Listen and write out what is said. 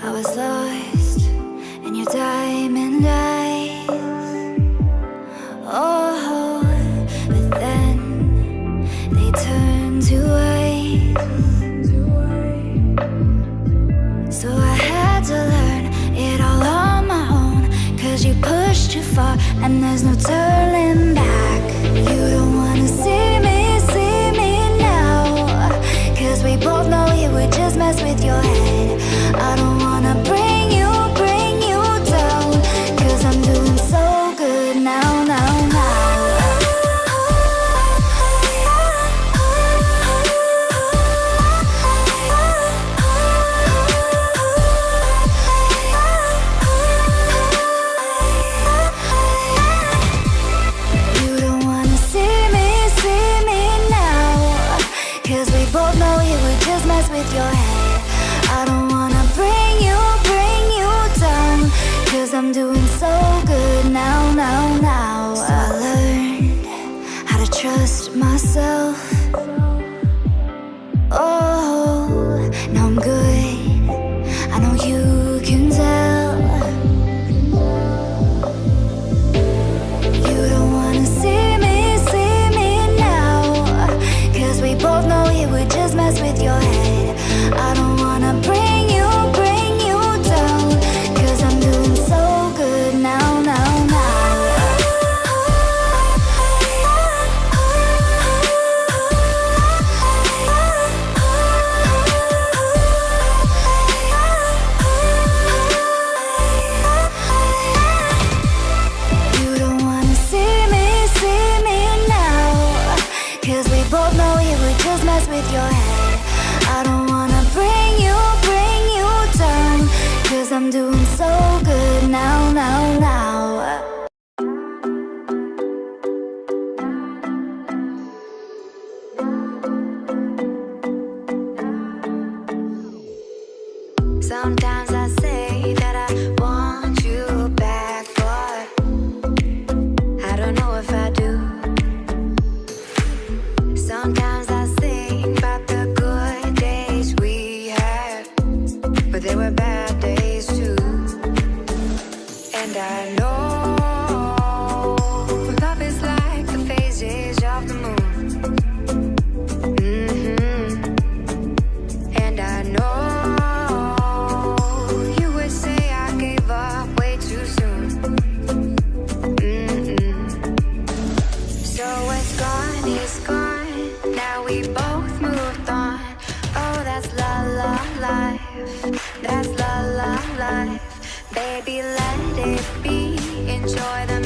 I was lost in your diamond eyes. Oh, but then they turned to ice. So I had to learn it all on my own, 'cause you pushed too far and there's no turning back. You don't wanna see me now, 'cause we both know it would just mess with your head. I don't wanna bring you down, 'cause I'm doing so good now. You don't wanna see me now, 'cause we both know it would just mess with your head. I don't wanna bring you down, 'cause I'm doing so good now. So I learned how to trust myself. Oh, now I'm good, I know you can tell. You don't wanna see me now, 'cause we both know it would just mess with your head. I don't wanna bring you down, 'cause I'm doing so good now. You don't wanna see me now, 'cause we both know it would just mess with your head. I don't wanna bring you down, 'cause I'm doing so good now. Sometimes I say that I want you back, but I don't know if I do. Sometimes I think about the good days we had, but they were bad days too. And I know love is like the phases of the moon. And I know you would say I gave up way too soon. So what's gone is gone, now we both moved on. Oh, that's la la life, that's la la life. Baby, let it be, enjoy the